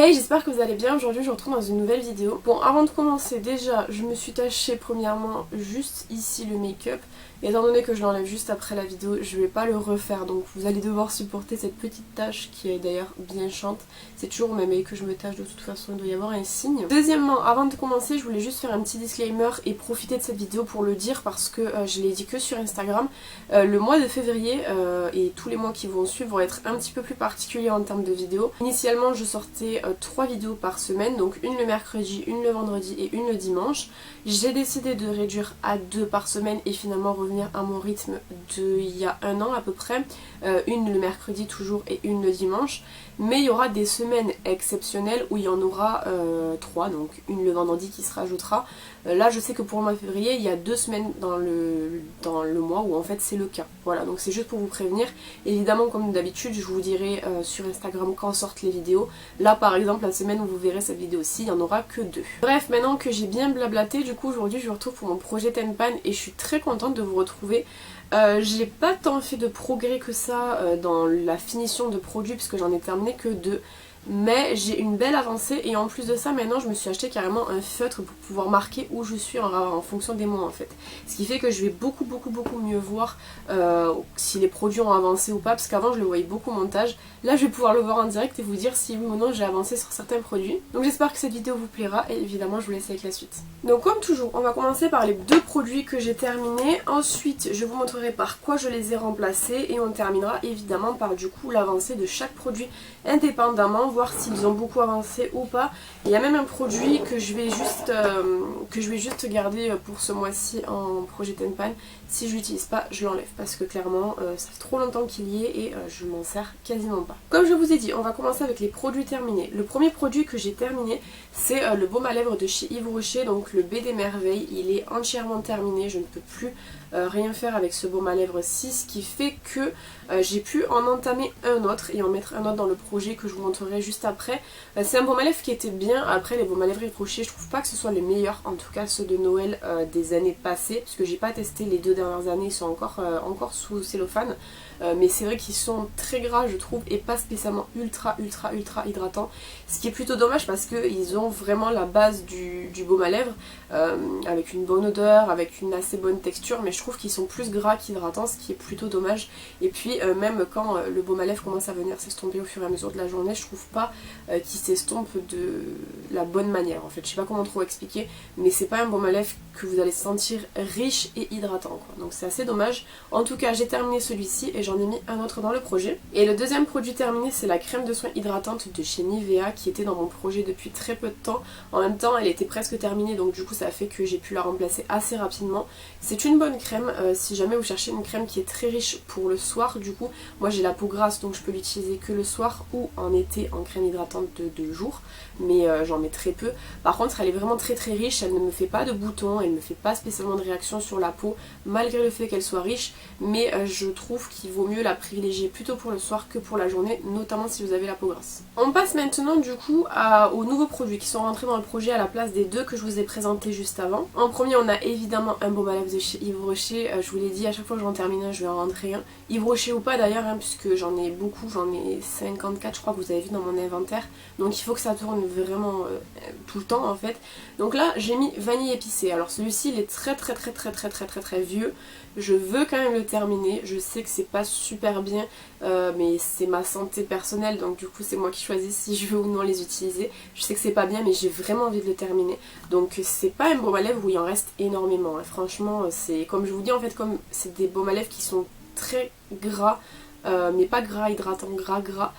Hey, j'espère que vous allez bien. Aujourd'hui je vous retrouve dans une nouvelle vidéo. Bon, avant de commencer, déjà je me suis tachée premièrement juste ici le make-up. Et étant donné que je l'enlève juste après la vidéo, je vais pas le refaire, donc vous allez devoir supporter cette petite tache qui est d'ailleurs bien chiante. C'est toujours même et que je me tâche, de toute façon il doit y avoir un signe. Deuxièmement, avant de commencer, je voulais juste faire un petit disclaimer et profiter de cette vidéo pour le dire parce que je l'ai dit que sur Instagram. Le mois de février et tous les mois qui vont suivre vont être un petit peu plus particuliers en termes de vidéos. Initialement je sortais 3 vidéos par semaine, donc une le mercredi, une le vendredi et une le dimanche. J'ai décidé de réduire à 2 par semaine et finalement revenir à mon rythme d'il y a un an à peu près, une le mercredi toujours et une le dimanche, mais il y aura des semaines exceptionnelles où il y en aura 3, donc une le vendredi qui se rajoutera. Là je sais que pour le mois de février il y a 2 semaines dans le mois où en fait c'est le cas, voilà, donc c'est juste pour vous prévenir. Évidemment comme d'habitude je vous dirai sur Instagram quand sortent les vidéos. Là par exemple la semaine où vous verrez cette vidéo-ci il n'y en aura que 2. Bref, maintenant que j'ai bien blablaté, du coup aujourd'hui je vous retrouve pour mon projet Tenpan et je suis très contente de vous retrouver. J'ai pas tant fait de progrès que ça dans la finition de produits puisque j'en ai terminé que 2. Mais j'ai une belle avancée et en plus de ça maintenant je me suis acheté carrément un feutre pour pouvoir marquer où je suis en fonction des mois en fait. Ce qui fait que je vais beaucoup mieux voir si les produits ont avancé ou pas, parce qu'avant je le voyais beaucoup au montage. Là je vais pouvoir le voir en direct et vous dire si oui ou non j'ai avancé sur certains produits. Donc j'espère que cette vidéo vous plaira et évidemment je vous laisse avec la suite. Donc comme toujours on va commencer par les 2 produits que j'ai terminés. Ensuite je vous montrerai par quoi je les ai remplacés et on terminera évidemment par du coup l'avancée de chaque produit indépendamment, voir s'ils ont beaucoup avancé ou pas. Il y a même un produit que je vais juste garder pour ce mois-ci en projet Tenpan. Si je l'utilise pas, je l'enlève parce que clairement ça fait trop longtemps qu'il y est et je m'en sers quasiment pas. Comme je vous ai dit, on va commencer avec les produits terminés. Le premier produit que j'ai terminé, c'est le baume à lèvres de chez Yves Rocher, donc le B des merveilles. Il est entièrement terminé, je ne peux plus rien faire avec ce baume à lèvres 6, ce qui fait que j'ai pu en entamer un autre et en mettre un autre dans le projet que je vous montrerai juste après. C'est un baume à lèvres qui était bien. Après les baumes à lèvres Yves Rocher, je trouve pas que ce soit les meilleurs, en tout cas ceux de Noël des années passées, puisque j'ai pas testé les 2 dernières années, ils sont encore sous cellophane. Mais c'est vrai qu'ils sont très gras je trouve et pas spécialement ultra hydratants, ce qui est plutôt dommage parce qu'ils ont vraiment la base du baume à lèvres avec une bonne odeur, avec une assez bonne texture, mais je trouve qu'ils sont plus gras qu'hydratants, ce qui est plutôt dommage. Et puis même quand le baume à lèvres commence à venir s'estomper au fur et à mesure de la journée, je trouve pas qu'il s'estompe de la bonne manière en fait. Je sais pas comment trop expliquer, mais c'est pas un baume à lèvres que vous allez sentir riche et hydratant quoi. Donc c'est assez dommage. En tout cas j'ai terminé celui-ci et j'en ai mis un autre dans le projet. Et le deuxième produit terminé, c'est la crème de soins hydratante de chez Nivea qui était dans mon projet depuis très peu de temps. En même temps elle était presque terminée, donc du coup ça a fait que j'ai pu la remplacer assez rapidement. C'est une bonne crème si jamais vous cherchez une crème qui est très riche pour le soir. Du coup moi j'ai la peau grasse donc je peux l'utiliser que le soir ou en été en crème hydratante de jour, mais j'en mets très peu. Par contre elle est vraiment très riche, elle ne me fait pas de boutons, elle ne me fait pas spécialement de réaction sur la peau malgré le fait qu'elle soit riche, mais je trouve qu'il vaut mieux la privilégier plutôt pour le soir que pour la journée, notamment si vous avez la peau grasse. On passe maintenant du coup aux nouveaux produits qui sont rentrés dans le projet à la place des 2 que je vous ai présentés juste avant. En premier on a évidemment un baume à lèvres de chez Yves Rocher, je vous l'ai dit, à chaque fois que j'en termine un je vais en rentrer un. Yves Rocher ou pas d'ailleurs puisque j'en ai beaucoup, j'en ai 54 je crois que vous avez vu dans mon inventaire, donc il faut que ça tourne vraiment tout le temps en fait. Donc là j'ai mis vanille épicée. Alors celui-ci il est très vieux, je veux quand même le terminer, je sais que c'est pas super bien mais c'est ma santé personnelle donc du coup c'est moi qui choisis si je veux ou non les utiliser. Je sais que c'est pas bien mais j'ai vraiment envie de le terminer, donc c'est pas un baume à lèvres où il en reste énormément franchement c'est comme je vous dis en fait, comme c'est des baumes à lèvres qui sont très gras mais pas gras hydratant, gras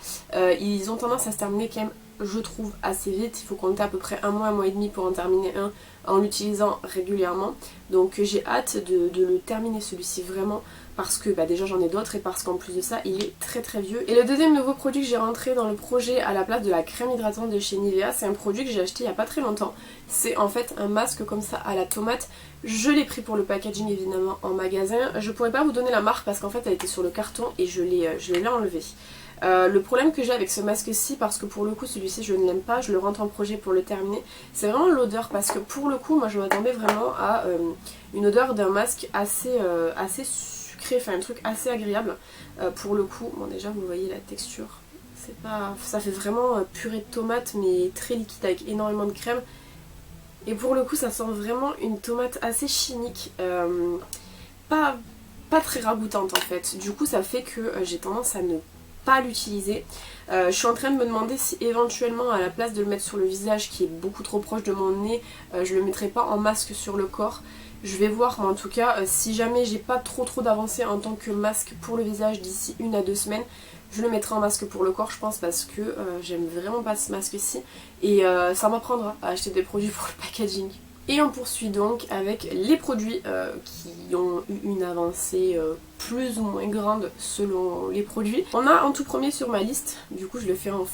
ils ont tendance à se terminer quand même je trouve assez vite. Il faut compter à peu près un mois et demi pour en terminer un en l'utilisant régulièrement, donc j'ai hâte de le terminer celui-ci vraiment parce que déjà j'en ai d'autres et parce qu'en plus de ça il est très vieux. Et le deuxième nouveau produit que j'ai rentré dans le projet à la place de la crème hydratante de chez Nivea, c'est un produit que j'ai acheté il n'y a pas très longtemps. C'est en fait un masque comme ça à la tomate. Je l'ai pris pour le packaging évidemment en magasin. Je pourrais pas vous donner la marque parce qu'en fait elle était sur le carton et je l'ai enlevé. Le problème que j'ai avec ce masque-ci, parce que pour le coup celui-ci je ne l'aime pas, je le rentre en projet pour le terminer, c'est vraiment l'odeur, parce que pour le coup moi je m'attendais vraiment à une odeur d'un masque assez sucré, enfin un truc assez agréable. Pour le coup, bon déjà vous voyez la texture, C'est pas... Ça fait vraiment purée de tomate mais très liquide avec énormément de crème. Et pour le coup ça sent vraiment une tomate assez chimique, pas très ragoûtante en fait. Du coup ça fait que j'ai tendance à ne pas l'utiliser. Je suis en train de me demander si éventuellement à la place de le mettre sur le visage qui est beaucoup trop proche de mon nez, je le mettrai pas en masque sur le corps. Je vais voir, mais en tout cas si jamais j'ai pas trop d'avancée en tant que masque pour le visage d'ici 1 à 2 semaines, je le mettrai en masque pour le corps je pense, parce que j'aime vraiment pas ce masque-ci et ça m'apprendra à acheter des produits pour le packaging. Et on poursuit donc avec les produits qui ont eu une avancée plus ou moins grande selon les produits. On a en tout premier sur ma liste, du coup je le fais en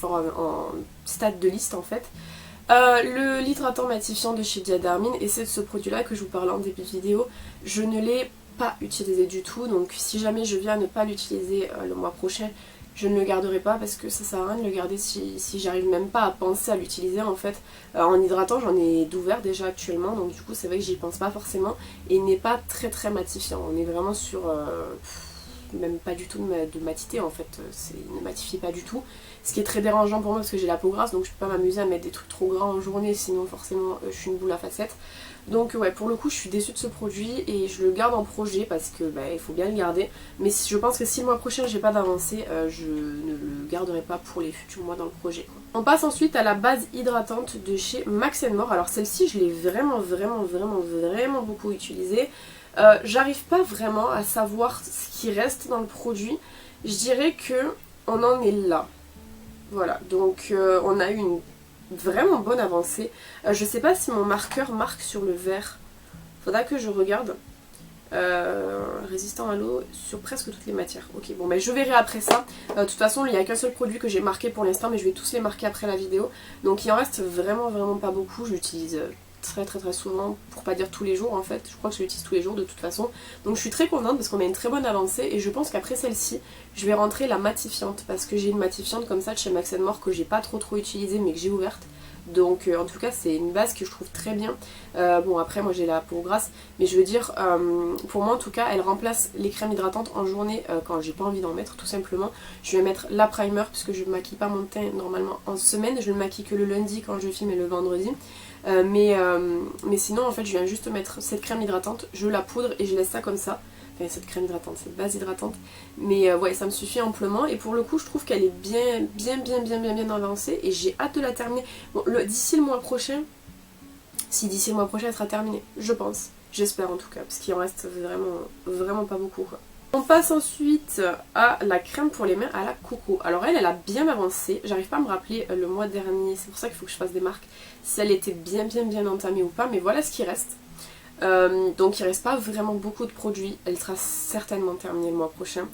stade de liste en fait, l'hydratant matifiant de chez Diadermine, et c'est de ce produit là que je vous parlais en début de vidéo. Je ne l'ai pas utilisé du tout, donc si jamais je viens à ne pas l'utiliser le mois prochain, je ne le garderai pas parce que ça sert à rien de le garder si j'arrive même pas à penser à l'utiliser en fait. En hydratant j'en ai d'ouvert déjà actuellement, donc du coup c'est vrai que j'y pense pas forcément et il n'est pas très matifiant. On est vraiment sur même pas du tout de matité en fait, il ne matifie pas du tout. Ce qui est très dérangeant pour moi parce que j'ai la peau grasse, donc je peux pas m'amuser à mettre des trucs trop gras en journée, sinon forcément je suis une boule à facettes. Donc ouais, pour le coup je suis déçue de ce produit et je le garde en projet parce que il faut bien le garder. Mais je pense que si le mois prochain j'ai pas d'avancée, je ne le garderai pas pour les futurs mois dans le projet, quoi. On passe ensuite à la base hydratante de chez Max & More. Alors celle-ci je l'ai vraiment beaucoup utilisée. J'arrive pas vraiment à savoir ce qui reste dans le produit. Je dirais que on en est là. Voilà, donc on a eu une vraiment bonne avancée. Je sais pas si mon marqueur marque sur le verre. Faudra que je regarde. Résistant à l'eau sur presque toutes les matières. Ok, bon je verrai après ça. De toute façon il n'y a qu'un seul produit que j'ai marqué pour l'instant, mais je vais tous les marquer après la vidéo. Donc il en reste vraiment pas beaucoup. Je l'utilise très souvent, pour pas dire tous les jours en fait. Je crois que je l'utilise tous les jours de toute façon. Donc je suis très contente parce qu'on a une très bonne avancée et je pense qu'après celle-ci je vais rentrer la matifiante, parce que j'ai une matifiante comme ça de chez Max & More que j'ai pas trop utilisée mais que j'ai ouverte. Donc en tout cas c'est une base que je trouve très bien. Bon après moi j'ai la peau grasse, mais je veux dire pour moi en tout cas elle remplace les crèmes hydratantes en journée quand j'ai pas envie d'en mettre tout simplement. Je vais mettre la primer puisque je ne maquille pas mon teint normalement en semaine, je le maquille que le lundi quand je filme et le vendredi. Mais sinon en fait je viens juste mettre cette crème hydratante, je la poudre et je laisse ça comme ça. Enfin cette crème hydratante, cette base hydratante. Mais ouais ça me suffit amplement et pour le coup je trouve qu'elle est bien avancée et j'ai hâte de la terminer. Bon d'ici le mois prochain, si d'ici le mois prochain elle sera terminée, je pense. J'espère en tout cas, parce qu'il en reste vraiment pas beaucoup quoi. On passe ensuite à la crème pour les mains à la coco. Alors elle a bien avancé, j'arrive pas à me rappeler le mois dernier, c'est pour ça qu'il faut que je fasse des marques, si elle était bien entamée ou pas, mais voilà ce qui reste. Donc il reste pas vraiment beaucoup de produits, elle sera certainement terminée le mois prochain.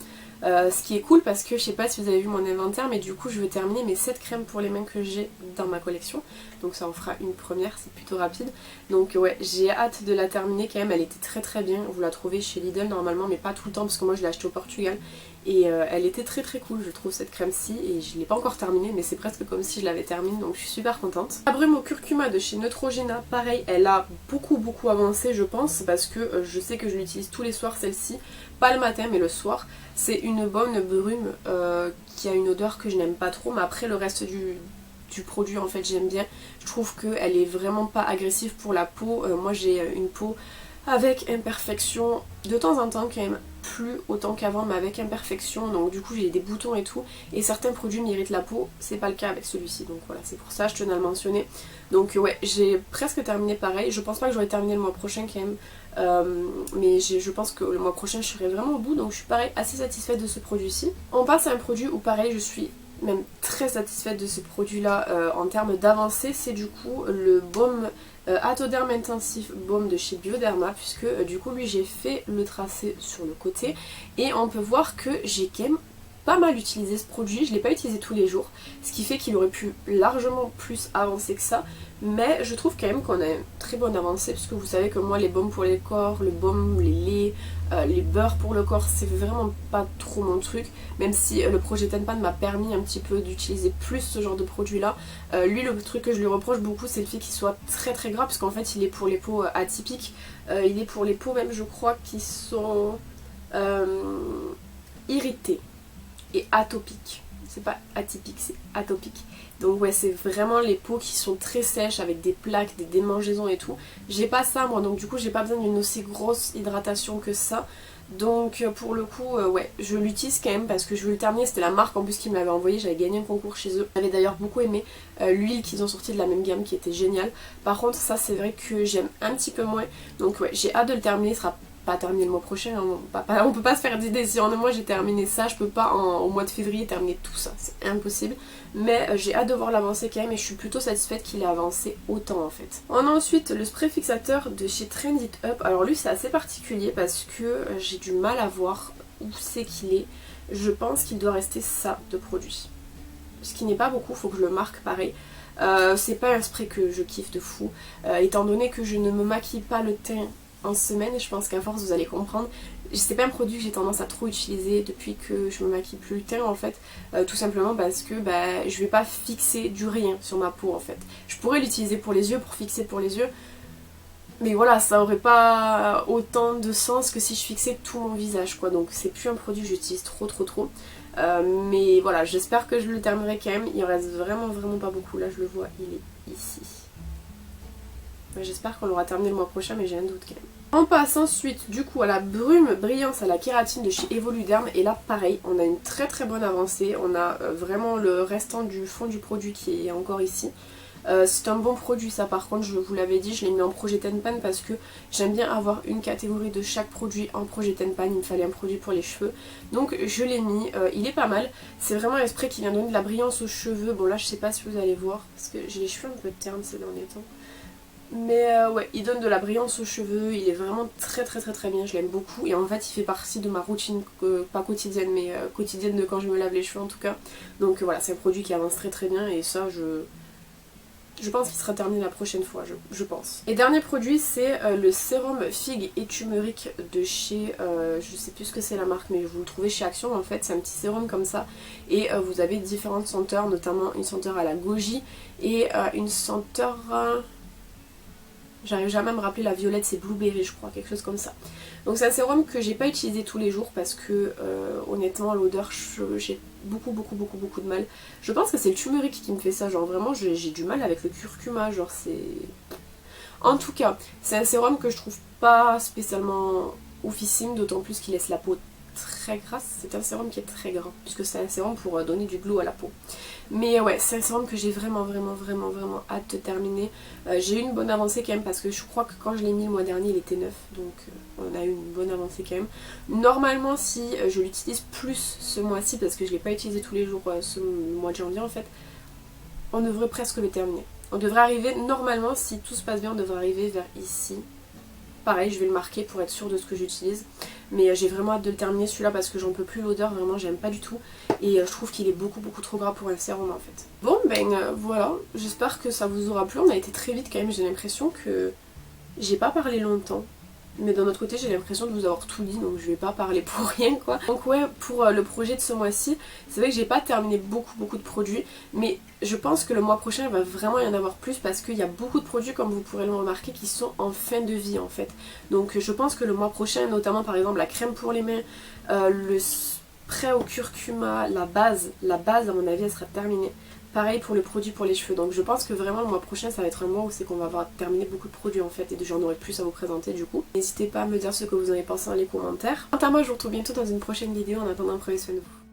Ce qui est cool parce que je sais pas si vous avez vu mon inventaire, mais du coup je vais terminer mes 7 crèmes pour les mains que j'ai dans ma collection. Donc ça en fera une première, c'est plutôt rapide. Donc ouais, j'ai hâte de la terminer quand même, elle était très bien. Vous la trouvez chez Lidl normalement, mais pas tout le temps parce que moi je l'ai achetée au Portugal. Et elle était très cool je trouve cette crème-ci, et je l'ai pas encore terminée mais c'est presque comme si je l'avais terminée, donc je suis super contente. La brume au curcuma de chez Neutrogena, pareil, elle a beaucoup avancé je pense, parce que je sais que je l'utilise tous les soirs celle-ci, pas le matin mais le soir. C'est une bonne brume qui a une odeur que je n'aime pas trop, mais après le reste du produit en fait j'aime bien. Je trouve qu'elle est vraiment pas agressive pour la peau. Moi j'ai une peau avec imperfection de temps en temps quand même, plus autant qu'avant mais avec imperfection, donc du coup j'ai des boutons et tout, et certains produits m'irritent la peau, c'est pas le cas avec celui-ci, donc voilà c'est pour ça je tenais à le mentionner. Donc ouais j'ai presque terminé pareil, je pense pas que j'aurai terminé le mois prochain quand même, mais je pense que le mois prochain je serai vraiment au bout, donc je suis pareil assez satisfaite de ce produit-ci. On passe à un produit où pareil je suis même très satisfaite de ce produit là en termes d'avancée, c'est du coup le baume Atoderm Intensif Baume de chez Bioderma, puisque du coup lui j'ai fait le tracé sur le côté et on peut voir que j'ai quand même pas mal utilisé ce produit, je l'ai pas utilisé tous les jours, ce qui fait qu'il aurait pu largement plus avancer que ça, mais je trouve quand même qu'on a une très bonne avancée, puisque vous savez que moi les baumes pour les corps, le baume, les laits, les beurres pour le corps c'est vraiment pas trop mon truc, même si le projet Tenpan m'a permis un petit peu d'utiliser plus ce genre de produit là. Lui le truc que je lui reproche beaucoup c'est le fait qu'il soit très gras, parce qu'en fait il est pour les peaux atypiques, il est pour les peaux même je crois qui sont irritées et atopiques, c'est pas atypique, c'est atopique. Donc ouais, c'est vraiment les peaux qui sont très sèches avec des plaques, des démangeaisons et tout. J'ai pas ça moi, donc du coup j'ai pas besoin d'une aussi grosse hydratation que ça. Donc pour le coup, ouais, je l'utilise quand même parce que je veux le terminer. C'était la marque en plus qui me l'avait envoyé, j'avais gagné un concours chez eux. J'avais d'ailleurs beaucoup aimé l'huile qu'ils ont sorti de la même gamme qui était géniale. Par contre ça c'est vrai que j'aime un petit peu moins. Donc ouais, j'ai hâte de le terminer, il sera pas terminé le mois prochain, hein. On peut pas se faire d'idées, si en un mois j'ai terminé ça, je peux pas au mois de février terminer tout ça, c'est impossible. Mais j'ai hâte de voir l'avancée quand même et je suis plutôt satisfaite qu'il ait avancé autant en fait. On a ensuite le spray fixateur de chez Trend It Up. Alors lui c'est assez particulier parce que j'ai du mal à voir où c'est qu'il est. Je pense qu'il doit rester ça de produit. Ce qui n'est pas beaucoup, faut que je le marque pareil. C'est pas un spray que je kiffe de fou, étant donné que je ne me maquille pas le teint en semaine, je pense qu'à force vous allez comprendre. C'est pas un produit que j'ai tendance à trop utiliser depuis que je me maquille plus le teint en fait, tout simplement parce que je vais pas fixer du rien sur ma peau en fait. Je pourrais l'utiliser pour les yeux, pour fixer pour les yeux, mais voilà, ça aurait pas autant de sens que si je fixais tout mon visage quoi, donc c'est plus un produit que j'utilise trop. Mais voilà, j'espère que je le terminerai quand même, il en reste vraiment pas beaucoup, là je le vois, il est ici. J'espère qu'on l'aura terminé le mois prochain, mais j'ai un doute quand même. On passe ensuite du coup à la brume brillance à la kératine de chez Evoluderm. Et là pareil, on a une très bonne avancée. On a vraiment le restant du fond du produit qui est encore ici. C'est un bon produit ça, par contre je vous l'avais dit, je l'ai mis en projet Ten Pan parce que j'aime bien avoir une catégorie de chaque produit en projet Ten Pan. Il me fallait un produit pour les cheveux, donc je l'ai mis, il est pas mal. C'est vraiment un spray qui vient donner de la brillance aux cheveux. Bon là je sais pas si vous allez voir parce que j'ai les cheveux un peu ternes ces derniers temps. Mais ouais, il donne de la brillance aux cheveux, il est vraiment très bien, je l'aime beaucoup. Et en fait il fait partie de ma routine, pas quotidienne mais quotidienne de quand je me lave les cheveux en tout cas. Donc voilà, c'est un produit qui avance très bien et ça je pense qu'il sera terminé la prochaine fois, je pense. Et dernier produit c'est le sérum figue et turmeric de chez, je sais plus ce que c'est la marque mais vous le trouvez chez Action en fait. C'est un petit sérum comme ça et vous avez différentes senteurs, notamment une senteur à la goji et une senteur... J'arrive jamais à me rappeler, la violette c'est blueberry je crois, quelque chose comme ça. Donc c'est un sérum que j'ai pas utilisé tous les jours parce que honnêtement l'odeur j'ai beaucoup de mal. Je pense que c'est le turmeric qui me fait ça, genre vraiment j'ai du mal avec le curcuma, genre c'est... En tout cas, c'est un sérum que je trouve pas spécialement oufissime, d'autant plus qu'il laisse la peau très grasse. C'est un sérum qui est très gras puisque c'est un sérum pour donner du glow à la peau. Mais ouais, c'est un sérum que j'ai vraiment hâte de terminer. J'ai eu une bonne avancée quand même parce que je crois que quand je l'ai mis le mois dernier il était neuf, donc on a eu une bonne avancée quand même. Normalement si je l'utilise plus ce mois-ci parce que je ne l'ai pas utilisé tous les jours ce mois de janvier en fait, on devrait presque le terminer. On devrait arriver, normalement si tout se passe bien, on devrait arriver vers ici. Pareil, je vais le marquer pour être sûre de ce que j'utilise. Mais j'ai vraiment hâte de le terminer celui-là parce que j'en peux plus l'odeur, vraiment j'aime pas du tout. Et je trouve qu'il est beaucoup trop gras pour un sérum en fait. Bon voilà, j'espère que ça vous aura plu. On a été très vite quand même, j'ai l'impression que j'ai pas parlé longtemps. Mais d'un autre côté j'ai l'impression de vous avoir tout dit, donc je vais pas parler pour rien quoi. Donc ouais, pour le projet de ce mois-ci, c'est vrai que j'ai pas terminé beaucoup de produits, mais je pense que le mois prochain il va vraiment y en avoir plus parce qu'il y a beaucoup de produits, comme vous pourrez le remarquer, qui sont en fin de vie en fait. Donc je pense que le mois prochain, notamment par exemple la crème pour les mains, le spray au curcuma, la base à mon avis elle sera terminée. Pareil pour le produit pour les cheveux, donc je pense que vraiment le mois prochain ça va être un mois où c'est qu'on va avoir terminé beaucoup de produits en fait et j'en aurai plus à vous présenter du coup. N'hésitez pas à me dire ce que vous en avez pensé dans les commentaires. Quant à moi je vous retrouve bientôt dans une prochaine vidéo, en attendant prenez soin de vous.